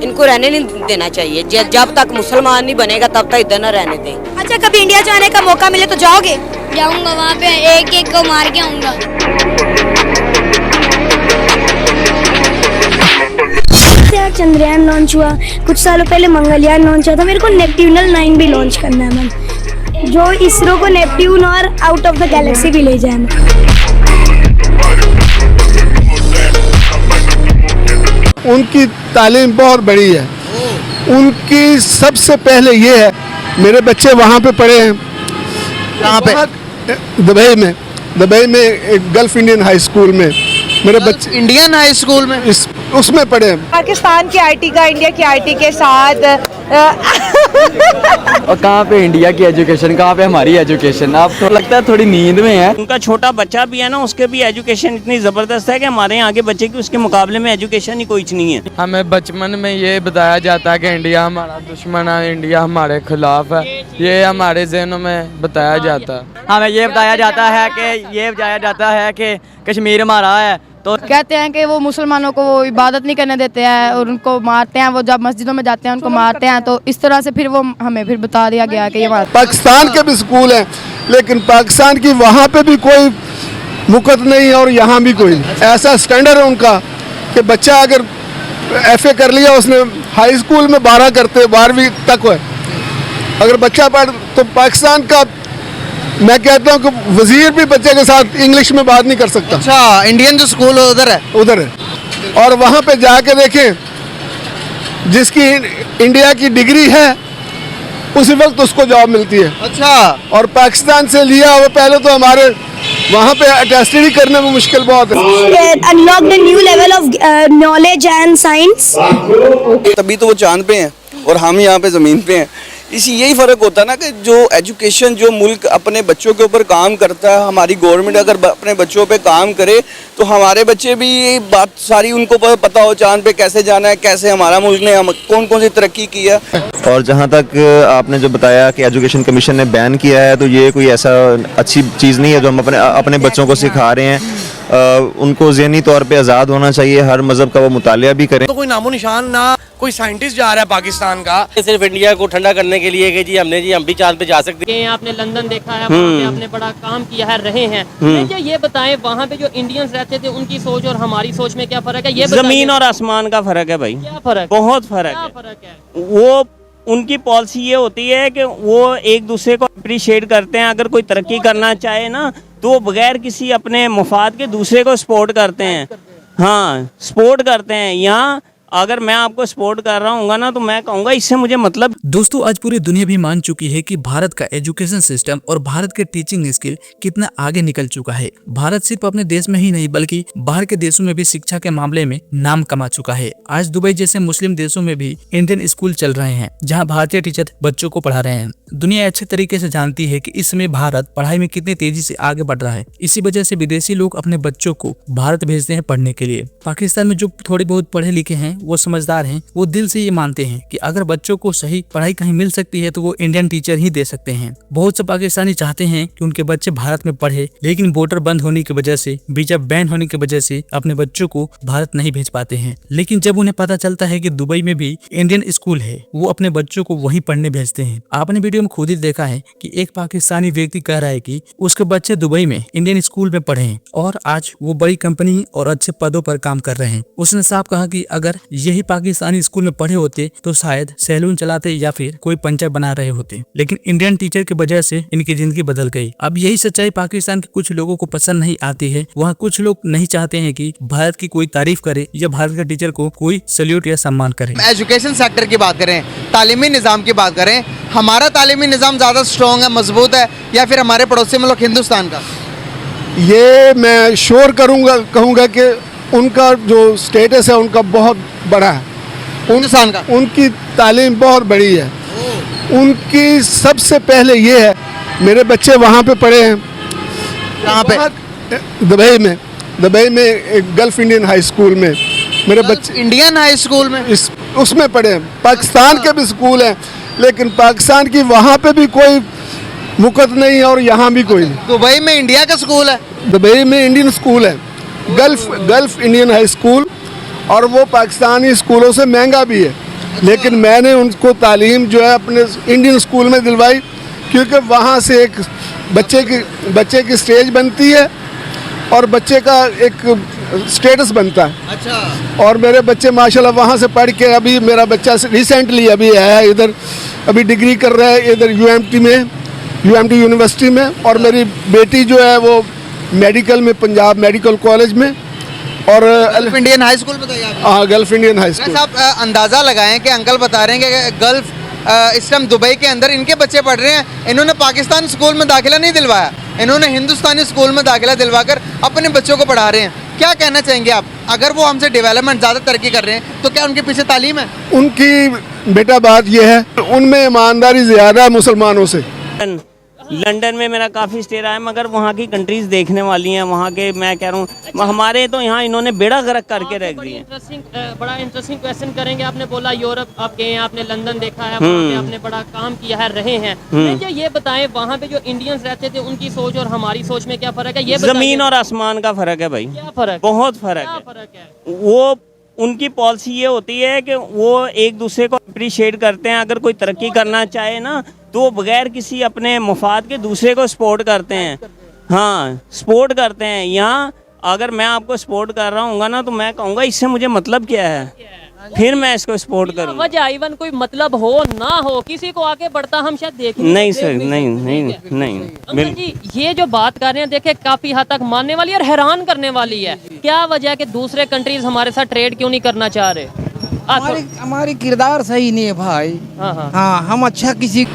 इनको रहने नहीं देना चाहिए। जब तक मुसलमान नहीं बनेगा तब तक इधर न रहने दें। अच्छा, कभी इंडिया जाने का मौका मिले तो जाओगे? जाऊंगा, वहाँ पे एक एक को मार के आऊंगा। यार चंद्रयान लॉन्च हुआ, कुछ सालों पहले मंगलयान लॉन्च हुआ था। मेरे को नेपट्यूनल 9 भी लॉन्च करना है मैम, जो इसरो को नेपट्यून और आउट ऑफ द गैलेक्सी भी ले जाए। उनकी तालीम बहुत बड़ी है। उनकी सबसे पहले ये है, मेरे बच्चे वहाँ पे पढ़े हैं। कहाँ पे? दुबई में एक गल्फ इंडियन हाई स्कूल में मेरे बच्चे इंडियन हाई स्कूल में उसमें पढ़े हैं। पाकिस्तान की आईटी का इंडिया की आईटी के साथ और कहाँ पे इंडिया की एजुकेशन, कहाँ पे हमारी एजुकेशन? आप तो लगता है थोड़ी नींद में है। उनका छोटा बच्चा भी है ना, उसके भी एजुकेशन इतनी ज़बरदस्त है कि हमारे यहाँ के बच्चे की उसके मुकाबले में एजुकेशन ही कुछ नहीं है। हमें बचपन में ये बताया जाता है कि इंडिया हमारा दुश्मन है, इंडिया हमारे खिलाफ है, ये हमारे ज़हनों में बताया जाता है। हमें ये बताया जाता है कि कश्मीर हमारा है, तो कहते हैं कि वो मुसलमानों को वो इबादत नहीं करने देते हैं और उनको मारते हैं। वो जब मस्जिदों में जाते हैं उनको मारते हैं, तो इस तरह से फिर वो हमें फिर बता दिया गया कि ये पाकिस्तान के भी स्कूल हैं, लेकिन पाकिस्तान की वहाँ पे भी कोई मुकत नहीं है और यहाँ भी कोई ऐसा स्टैंडर्ड है उनका कि बच्चा अगर FA कर लिया उसने, हाई स्कूल में 12 करते 12वीं तक है, अगर बच्चा पढ़ तो पाकिस्तान का मैं कहता हूँ कि वजीर भी बच्चे के साथ इंग्लिश में बात नहीं कर सकता। अच्छा, इंडियन जो स्कूल उधर है। और वहाँ पे जाके देखें, जिसकी इंडिया की डिग्री है उसी वक्त उसको जॉब मिलती है। अच्छा, और पाकिस्तान से लिया वो पहले तो हमारे वहाँ पे अटेस्टेड करने में मुश्किल बहुत है। Unlock the new level of knowledge and science. तभी तो वो चांद पे हैं और हम यहाँ पे ज़मीन पे हैं। यही फ़र्क होता है ना कि जो एजुकेशन, जो मुल्क अपने बच्चों के ऊपर काम करता है, हमारी गवर्नमेंट अगर अपने बच्चों पे काम करे तो हमारे बच्चे भी ये बात सारी उनको पता हो चांद पे कैसे जाना है, कैसे हमारा मुल्क ने कौन कौन सी तरक्की की है। और जहाँ तक आपने जो बताया कि एजुकेशन कमीशन ने बैन किया है, तो ये कोई ऐसा अच्छी चीज़ नहीं है जो हम अपने बच्चों को सिखा रहे हैं। उनको ज़हनी तौर पे आज़ाद होना चाहिए, हर मज़हब का वो मुतालिया भी करें। तो कोई नामो निशान ना कोई साइंटिस्ट जा रहा है पाकिस्तान का, सिर्फ इंडिया को ठंडा करने के लिए कि हम भी चांद पे जा सकते हैं। आपने लंदन देखा है, वहाँ पे आपने बड़ा काम किया है, रहे हैं। मुझे ये बताएं, वहाँ पे जो इंडियंस रहते थे उनकी सोच और हमारी सोच में क्या फर्क है? ये जमीन और आसमान का फर्क है भाई। क्या फर्क? बहुत फर्क है। वो उनकी पॉलिसी ये होती है कि वो एक दूसरे को अप्रिशिएट करते हैं। अगर कोई तरक्की करना चाहे ना तो वो बगैर किसी अपने मुफाद के दूसरे को सपोर्ट करते हैं। हाँ, सपोर्ट करते हैं। यहाँ अगर मैं आपको सपोर्ट कर रहा हूँ ना तो मैं कहूँगा इससे मुझे मतलब। दोस्तों, आज पूरी दुनिया भी मान चुकी है कि भारत का एजुकेशन सिस्टम और भारत के टीचिंग स्किल कितना आगे निकल चुका है। भारत सिर्फ अपने देश में ही नहीं बल्कि बाहर के देशों में भी शिक्षा के मामले में नाम कमा चुका है। आज दुबई जैसे मुस्लिम देशों में भी इंडियन स्कूल चल रहे हैं, जहाँ भारतीय टीचर बच्चों को पढ़ा रहे हैं। दुनिया अच्छे तरीके से जानती है कि इस समय भारत पढ़ाई में कितनी तेजी से आगे बढ़ रहा है। इसी वजह से विदेशी लोग अपने बच्चों को भारत भेजते हैं पढ़ने के लिए। पाकिस्तान में जो थोड़े बहुत पढ़े लिखे हैं, वो समझदार हैं, वो दिल से ये मानते हैं कि अगर बच्चों को सही पढ़ाई कहीं मिल सकती है तो वो इंडियन टीचर ही दे सकते हैं। बहुत से पाकिस्तानी चाहते हैं कि उनके बच्चे भारत में पढ़े, लेकिन बॉर्डर बंद होने की वजह से, वीजा बैन होने की वजह से अपने बच्चों को भारत नहीं भेज पाते हैं। लेकिन जब उन्हें पता चलता है कि दुबई में भी इंडियन स्कूल है, वो अपने बच्चों को वहीं पढ़ने भेजते हैं। आपने वीडियो में खुद ही देखा है कि एक पाकिस्तानी व्यक्ति कह रहा है कि उसके बच्चे दुबई में इंडियन स्कूल में पढ़े हैं और आज वो बड़ी कंपनी और अच्छे पदों पर काम कर रहे हैं। उसने साफ कहा कि अगर यही पाकिस्तानी स्कूल में पढ़े होते तो शायद सैलून चलाते या फिर कोई पंचर बना रहे होते, लेकिन इंडियन टीचर की वजह से इनकी जिंदगी बदल गई। अब यही सच्चाई पाकिस्तान के कुछ लोगों को पसंद नहीं आती है। वहाँ कुछ लोग नहीं चाहते हैं कि भारत की कोई तारीफ करे या भारत के टीचर को कोई सैल्यूट या सम्मान करे। एजुकेशन सेक्टर की बात करें, तालीमी निज़ाम की बात करें, हमारा तालीमी निज़ाम ज़्यादा स्ट्रॉन्ग है, मजबूत है, या फिर हमारे पड़ोसी मुल्क हिंदुस्तान का? ये मैं श्योर कहूँगा कि उनका जो स्टेटस है उनका बहुत बड़ा है। हिंदुस्तान का उनकी तालीम बहुत बड़ी है। उनकी सबसे पहले ये है, मेरे बच्चे वहाँ पे पढ़े हैं। कहाँ पे? दुबई में एक गल्फ इंडियन हाई स्कूल में मेरे बच्चे इंडियन हाई स्कूल में उसमें पढ़े हैं। पाकिस्तान के भी स्कूल हैं, लेकिन पाकिस्तान की वहाँ पे भी कोई मुकत नहीं है और यहाँ भी कोई नहीं। दुबई में इंडिया का स्कूल है? दुबई में इंडियन स्कूल है, गल्फ इंडियन हाई स्कूल, और वो पाकिस्तानी स्कूलों से महंगा भी है। लेकिन मैंने उनको तालीम जो है अपने इंडियन स्कूल में दिलवाई, क्योंकि वहाँ से एक बच्चे की स्टेज बनती है और बच्चे का एक स्टेटस बनता है। अच्छा। और मेरे बच्चे माशाल्लाह वहाँ से पढ़ के, अभी मेरा बच्चा रिसेंटली अभी आया है इधर, अभी डिग्री कर रहा है इधर यूएमटी यूनिवर्सिटी में, और मेरी बेटी जो है वो मेडिकल में, पंजाब मेडिकल कॉलेज में, और गल्फ इंडियन हाई स्कूल बताइए आप। हाँ, गल्फ इंडियन हाई स्कूल। आप अंदाज़ा लगाएं कि अंकल बता रहे हैं कि गल्फ इस टाइम दुबई के अंदर इनके बच्चे पढ़ रहे हैं, इन्होंने पाकिस्तान स्कूल में दाखिला नहीं दिलवाया, इन्होंने हिंदुस्तानी स्कूल में दाखिला दिलवाकर अपने बच्चों को पढ़ा रहे हैं। क्या कहना चाहेंगे आप, अगर वो हमसे डेवलपमेंट ज़्यादा तरक्की कर रहे हैं तो क्या उनके पीछे तालीम है? उनकी बेटा बात यह है, उनमें ईमानदारी ज़्यादा है मुसलमानों से। लंदन में मेरा काफ़ी स्टे रहा है, मगर वहाँ की कंट्रीज़ देखने वाली हैं, वहाँ के मैं कह रहा हूँ हमारे तो यहाँ इन्होंने बेड़ा गर्क करके रख दिए। बड़ा इंटरेस्टिंग क्वेश्चन करेंगे। आपने बोला यूरोप आप गए हैं, आपने लंदन देखा है, वहाँ पे आपने बड़ा काम किया है, रहे हैं। मुझे ये बताएं, वहाँ पे जो इंडियंस रहते थे उनकी सोच और हमारी सोच में क्या फ़र्क है? ये ज़मीन और आसमान का फ़र्क है भाई। क्या फ़र्क? बहुत फ़र्क है। वो उनकी पॉलिसी ये होती है कि वो एक दूसरे को अप्रिशिएट करते हैं। अगर कोई तरक्की करना चाहे ना तो वो बगैर किसी अपने मुफाद के दूसरे को सपोर्ट करते हैं। हाँ, सपोर्ट करते हैं। यहाँ अगर मैं आपको सपोर्ट कर रहा हूँ ना तो मैं कहूँगा इससे मुझे मतलब क्या है, फिर मैं इसको सपोर्ट करूँ। वजह इवन कोई मतलब हो ना हो, किसी को आगे बढ़ता हम शायद देख नहीं सर, नहीं। अंकल जी, ये जो बात कर रहे हैं देखे काफी हद तक मानने वाली और हैरान करने वाली है। क्या वजह है कि दूसरे कंट्रीज हमारे साथ ट्रेड क्यों नहीं करना चाह रहे? हमारी किरदार सही नहीं है भाई। हाँ, हम अच्छा किसी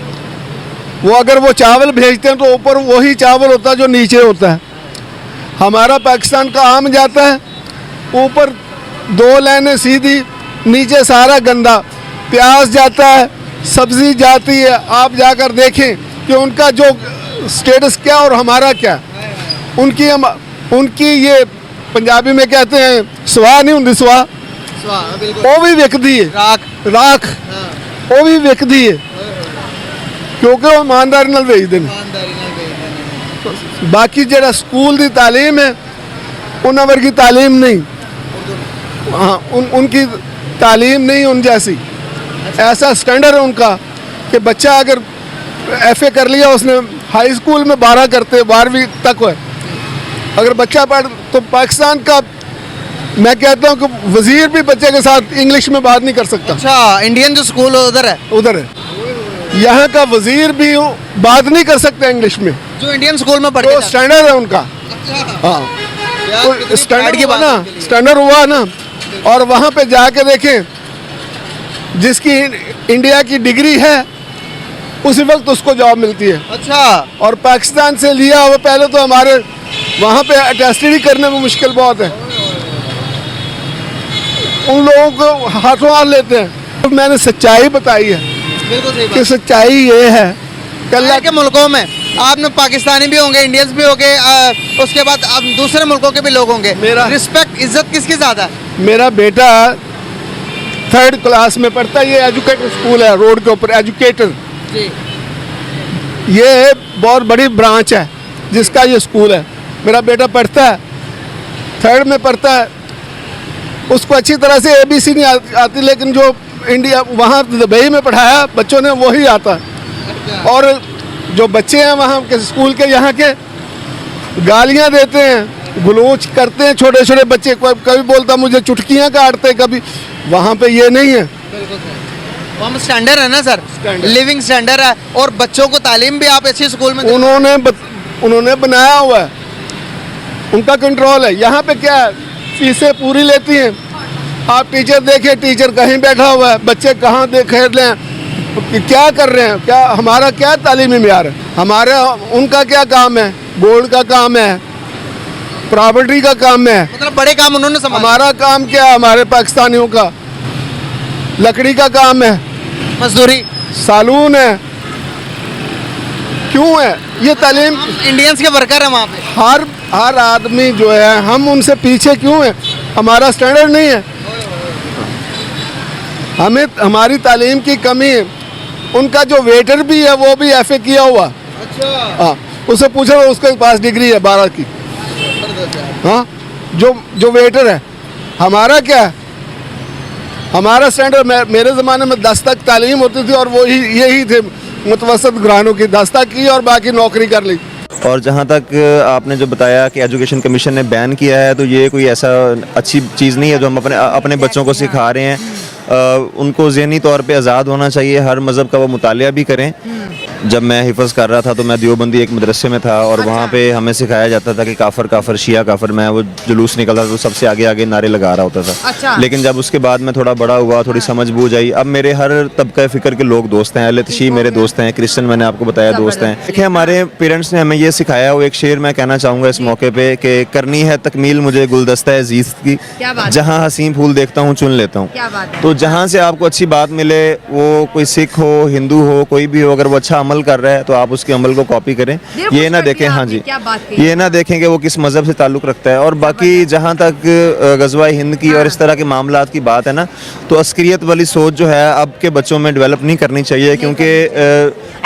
वो अगर वो चावल भेजते हैं तो ऊपर वही चावल होता है जो नीचे होता है। हमारा पाकिस्तान का आम जाता है, ऊपर 2 लाइनें सीधी, नीचे सारा गंदा। प्याज जाता है, सब्जी जाती है। आप जाकर देखें कि उनका जो स्टेटस क्या और हमारा क्या। उनकी ये पंजाबी में कहते हैं स्वाह नहीं होंगी, स्वाह वो भी विकदी है, राख वो भी विकदी है, क्योंकि वो ईमानदारी नाल भेजते हैं। बाकी जरा स्कूल की तालीम है उन्होंने वर्गी तालीम नहीं। हाँ, उनकी तालीम नहीं उन जैसी। ऐसा स्टैंडर्ड है उनका कि बच्चा अगर FA कर लिया उसने, हाई स्कूल में 12 करते 12वीं तक है, अगर बच्चा पढ़ तो पाकिस्तान का मैं कहता हूँ कि वजीर भी बच्चे के साथ इंग्लिश में बात नहीं कर सकता। अच्छा, इंडियन जो स्कूल उधर है। यहाँ का वजीर भी बात नहीं कर सकता इंग्लिश में, जो इंडियन स्कूल में पढ़ते हैं। स्टैंडर्ड है उनका। हाँ, तो स्टैंडर्ड हुआ ना। और वहाँ पे जाके देखें, जिसकी इंडिया की डिग्री है उसी वक्त उसको जॉब मिलती है। अच्छा। और पाकिस्तान से लिया वो पहले तो हमारे वहाँ पे अटेस्टेड करने में मुश्किल बहुत है, उन लोगों को हाथों हाथ लेते हैं। तो मैंने सच्चाई बताई है कि सच्चाई ये है कि के मुल्कों में आपने पाकिस्तानी भी होंगे, इंडियंस भी होंगे, उसके बाद अब दूसरे मुल्कों के भी लोग होंगे। मेरा रिस्पेक्ट, इज्जत किसकी ज़्यादा है? मेरा बेटा 3rd क्लास में पढ़ता है। ये एजुकेटर स्कूल है रोड के ऊपर, एजुकेटर जी। ये बहुत बड़ी ब्रांच है जिसका ये स्कूल है। मेरा बेटा पढ़ता है, 3rd में पढ़ता है। उसको अच्छी तरह से ABC नहीं आती, लेकिन जो इंडिया वहाँ दुबई में पढ़ाया बच्चों ने वही आता है। और जो बच्चे हैं वहाँ के स्कूल के, यहाँ के गालियाँ देते हैं, गुलोच करते हैं छोटे छोटे बच्चे। कभी बोलता मुझे चुटकियाँ काटते, कभी। वहाँ पे ये नहीं है। हम स्टैंडर्ड है ना सर, लिविंग स्टैंडर्ड है। और बच्चों को तालीम भी आप अच्छे स्कूल में उन्होंने बनाया हुआ है, उनका कंट्रोल है। यहाँ पे क्या है, फीसें पूरी लेती हैं। आप टीचर देखें, टीचर कहीं बैठा हुआ है, बच्चे कहाँ खेल रहे हैं, क्या कर रहे हैं, क्या हमारा क्या तालीमी मेयार है? हमारे उनका क्या काम है? गोल्ड का काम है, प्रॉपर्टी का काम है, मतलब बड़े काम उन्होंने संभाला। हमारा काम क्या है? हमारे पाकिस्तानियों का लकड़ी का काम है, मजदूरी, सालून है। क्यों है ये तालीम? इंडियंस के वर्कर है वहाँ पे। हर आदमी जो है, हम उनसे पीछे क्यों है? हमारा स्टैंडर्ड नहीं है, हमें हमारी तालीम की कमी है। उनका जो वेटर भी है वो भी FA किया हुआ। अच्छा। हाँ, उससे पूछो, उसके पास डिग्री है 12 की। हाँ, जो वेटर है। हमारा क्या है? हमारा स्टैंडर्ड मेरे ज़माने में 10 तक तालीम होती थी और वो यही थे मुतवसत घरानों की, 10 तक की और बाकी नौकरी कर ली। और जहाँ तक आपने जो बताया कि एजुकेशन कमीशन ने बैन किया है, तो ये कोई ऐसा अच्छी चीज़ नहीं है जो हम अपने बच्चों को सिखा रहे हैं। उनको ज़हनी तौर पे आज़ाद होना चाहिए, हर मज़हब का वो मुतालिया भी करें। जब मैं हिफ़्ज़ कर रहा था तो मैं देवबंदी एक मदरसे में था और वहाँ पे हमें सिखाया जाता था कि काफ़र काफ़र शिया काफ़र। मैं वो जुलूस निकलता था तो सबसे आगे आगे नारे लगा रहा होता था। लेकिन जब उसके बाद मैं थोड़ा बड़ा हुआ, थोड़ी समझ बूझ आई, अब मेरे हर तबका फ़िक्र के लोग दोस्त हैं। अहले तशीह मेरे दोस्त हैं, क्रिश्चियन मैंने आपको बताया दोस्त हैं। देखिए हमारे पेरेंट्स ने हमें ये सिखाया, वो एक शेर मैं कहना चाहूँगा इस मौके पर कि करनी है तकमील मुझे गुलदस्ता है अज़ीज़ की, जहाँ हसीन फूल देखता हूँ चुन लेता हूँ। तो जहाँ से आपको अच्छी बात मिले, वो कोई सिख हो, हिंदू हो, कोई भी हो, अगर वो अच्छा अमल कर रहा है तो आप उसके अमल को कॉपी करें। ये ना देखें, हाँ जी, ये ना देखें कि वो किस मज़हब से ताल्लुक़ रखता है। और बाकी जहाँ तक ग़ज़वा-ए हिंद की और इस तरह के मामलात की बात है ना, तो अस्करियत वाली सोच जो है अब के बच्चों में डेवलप नहीं करनी चाहिए, क्योंकि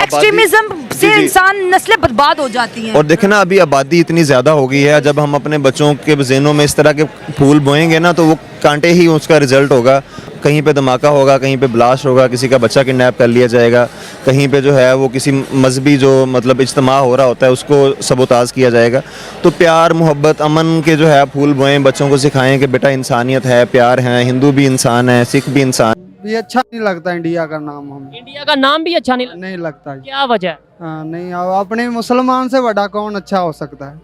एक्सट्रीमिज्म से इंसान नस्लें बर्बाद हो जाती हैं। और देखें ना, अभी आबादी इतनी ज़्यादा हो गई है, जब हम अपने बच्चों के ज़हनों में इस तरह के फूल बोएंगे ना तो वो कांटे ही उसका रिजल्ट होगा। कहीं पे धमाका होगा, कहीं पे ब्लास्ट होगा, किसी का बच्चा किडनैप कर लिया जाएगा, कहीं पे जो है वो किसी मजहबी जो मतलब इज्तिमा हो रहा होता है उसको सबोताज किया जाएगा। तो प्यार, मोहब्बत, अमन के जो है फूल बोएं, बच्चों को सिखाएं कि बेटा इंसानियत है, प्यार है, हिंदू भी इंसान है, सिख भी इंसान। ये अच्छा नहीं लगता इंडिया का नाम, हम इंडिया का नाम भी अच्छा नहीं लगता। क्या वजह है? हाँ नहीं, अपने मुसलमान से बड़ा कौन अच्छा हो सकता है।